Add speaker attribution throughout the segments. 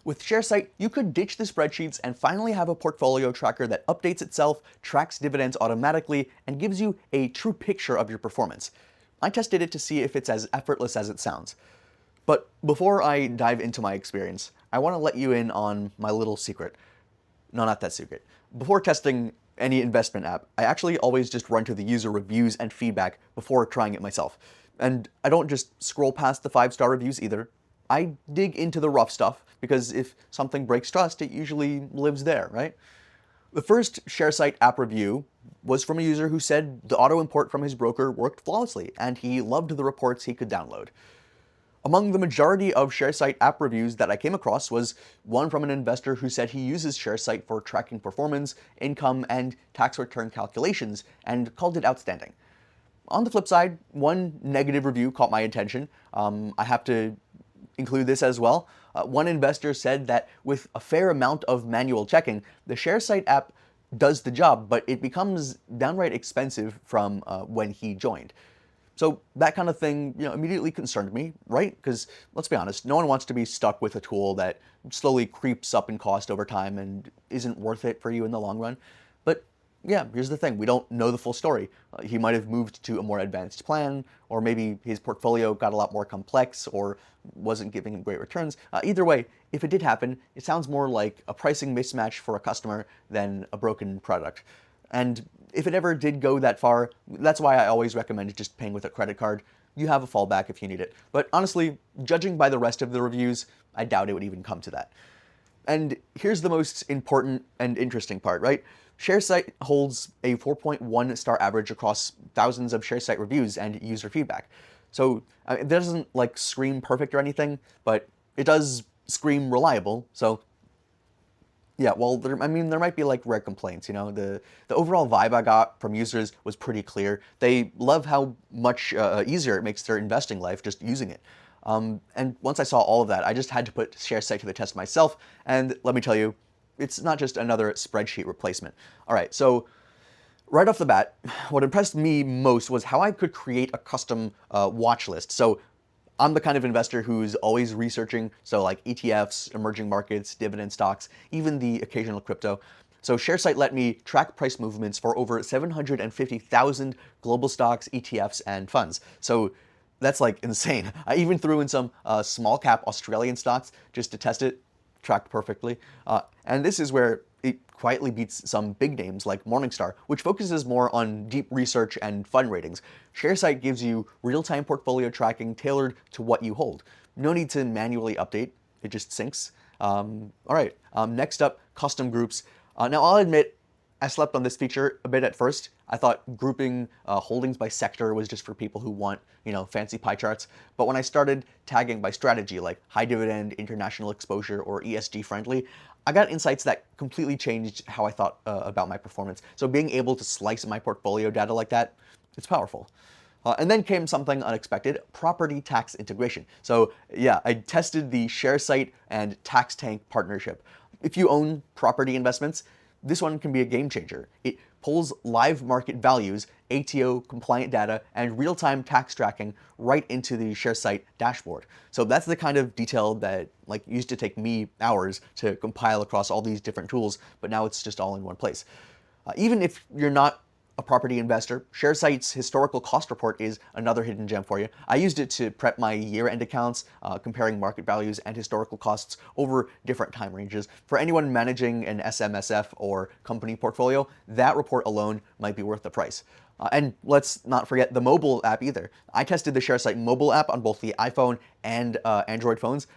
Speaker 1: With Sharesight, you could ditch the spreadsheets and finally have a portfolio tracker that updates itself, tracks dividends automatically, and gives you a true picture of your performance. I tested it to see if it's as effortless as it sounds. But before I dive into my experience, I want to let you in on my little secret. No, not that secret. Before testing any investment app, I actually always just run to the user reviews and feedback before trying it myself. And I don't just scroll past the 5-star reviews either. I dig into the rough stuff, because if something breaks trust, it usually lives there, right? The first Sharesight app review was from a user who said the auto import from his broker worked flawlessly, and he loved the reports he could download. Among the majority of Sharesight app reviews that I came across was one from an investor who said he uses Sharesight for tracking performance, income, and tax return calculations, and called it outstanding. On the flip side, one negative review caught my attention. I have to include this as well. One investor said that with a fair amount of manual checking, the Sharesight app does the job, but it becomes downright expensive from when he joined. So that kind of thing, immediately concerned me, right? Because let's be honest, no one wants to be stuck with a tool that slowly creeps up in cost over time and isn't worth it for you in the long run. But yeah, here's the thing, we don't know the full story. He might have moved to a more advanced plan, or maybe his portfolio got a lot more complex or wasn't giving him great returns. Either way, if it did happen, it sounds more like a pricing mismatch for a customer than a broken product. And if it ever did go that far, that's why I always recommend just paying with a credit card. You have a fallback if you need it. But honestly, judging by the rest of the reviews, I doubt it would even come to that. And here's the most important and interesting part, right? Sharesight holds a 4.1 star average across thousands of Sharesight reviews and user feedback. So it doesn't scream perfect or anything, but it does scream reliable. So yeah, well, there might be rare complaints, The overall vibe I got from users was pretty clear. They love how much easier it makes their investing life just using it. And once I saw all of that, I just had to put Sharesight to the test myself, and let me tell you, it's not just another spreadsheet replacement. All right, so right off the bat, what impressed me most was how I could create a custom watch list. So I'm the kind of investor who's always researching, so like ETFs, emerging markets, dividend stocks, even the occasional crypto. So Sharesight let me track price movements for over 750,000 global stocks, ETFs, and funds. So that's insane. I even threw in some small cap Australian stocks just to test it. Tracked perfectly. And this is where it quietly beats some big names like Morningstar, which focuses more on deep research and fund ratings. Sharesight gives you real-time portfolio tracking tailored to what you hold. No need to manually update, it just syncs. All right, next up, custom groups. Now I'll admit, I slept on this feature a bit at first. I thought grouping holdings by sector was just for people who want, fancy pie charts. But when I started tagging by strategy, like high dividend, international exposure, or ESG friendly, I got insights that completely changed how I thought about my performance. So being able to slice my portfolio data like that, it's powerful. And then came something unexpected, property tax integration. So yeah, I tested the Sharesight and TaxTank partnership. If you own property investments, this one can be a game changer. It pulls live market values, ATO compliant data, and real-time tax tracking right into the Sharesight dashboard. So that's the kind of detail that used to take me hours to compile across all these different tools, but now it's just all in one place. Even if you're not a property investor, Sharesight's historical cost report is another hidden gem for you. I used it to prep my year-end accounts, comparing market values and historical costs over different time ranges. For anyone managing an SMSF or company portfolio, that report alone might be worth the price. And let's not forget the mobile app either. I tested the Sharesight mobile app on both the iPhone and Android phones.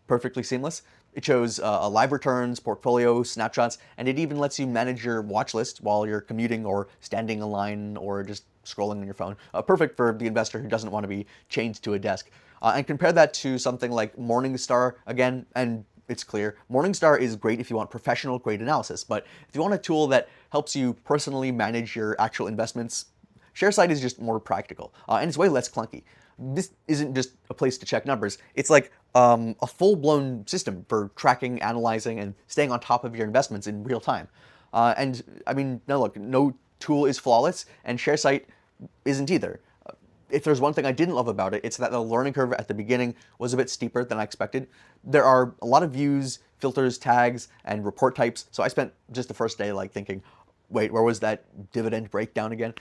Speaker 1: Perfectly seamless. It shows live returns, portfolio, snapshots, and it even lets you manage your watch list while you're commuting or standing in line or just scrolling on your phone. Perfect for the investor who doesn't want to be chained to a desk. And compare that to something like Morningstar again, and it's clear. Morningstar is great if you want professional grade analysis, but if you want a tool that helps you personally manage your actual investments, Sharesight is just more practical, and it's way less clunky. This isn't just a place to check numbers. It's like a full-blown system for tracking, analyzing, and staying on top of your investments in real time. And I mean, no, look, no tool is flawless, and Sharesight isn't either. if there's one thing I didn't love about it, it's that the learning curve at the beginning was a bit steeper than I expected. There are a lot of views, filters, tags, and report types, so I spent just the first day like thinking, wait, where was that dividend breakdown again?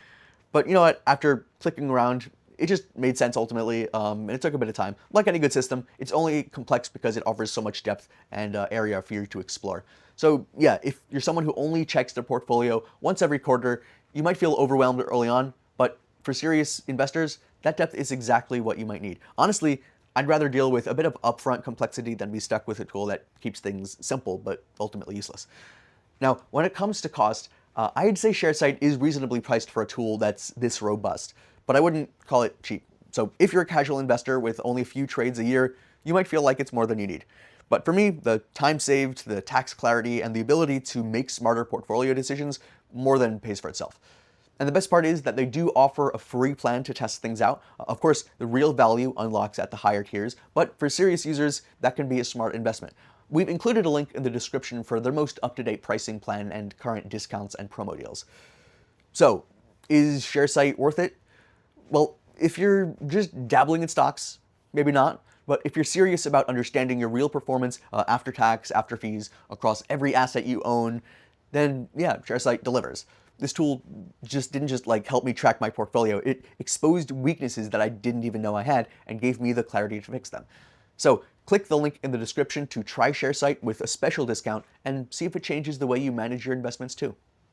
Speaker 1: But you know what, after clicking around, it just made sense ultimately, and it took a bit of time. Like any good system, it's only complex because it offers so much depth and area for you to explore. So yeah, if you're someone who only checks their portfolio once every quarter, you might feel overwhelmed early on, but for serious investors, that depth is exactly what you might need. Honestly, I'd rather deal with a bit of upfront complexity than be stuck with a tool that keeps things simple but ultimately useless. Now, when it comes to cost, I'd say Sharesight is reasonably priced for a tool that's this robust, but I wouldn't call it cheap. So if you're a casual investor with only a few trades a year, you might feel like it's more than you need. But for me, the time saved, the tax clarity, and the ability to make smarter portfolio decisions more than pays for itself. And the best part is that they do offer a free plan to test things out. Of course, the real value unlocks at the higher tiers, but for serious users, that can be a smart investment. We've included a link in the description for their most up-to-date pricing plan and current discounts and promo deals. So, is Sharesight worth it? Well, if you're just dabbling in stocks, maybe not. But if you're serious about understanding your real performance after tax, after fees, across every asset you own, then yeah, Sharesight delivers. This tool didn't just like help me track my portfolio. It exposed weaknesses that I didn't even know I had and gave me the clarity to fix them. So click the link in the description to try Sharesight with a special discount and see if it changes the way you manage your investments too.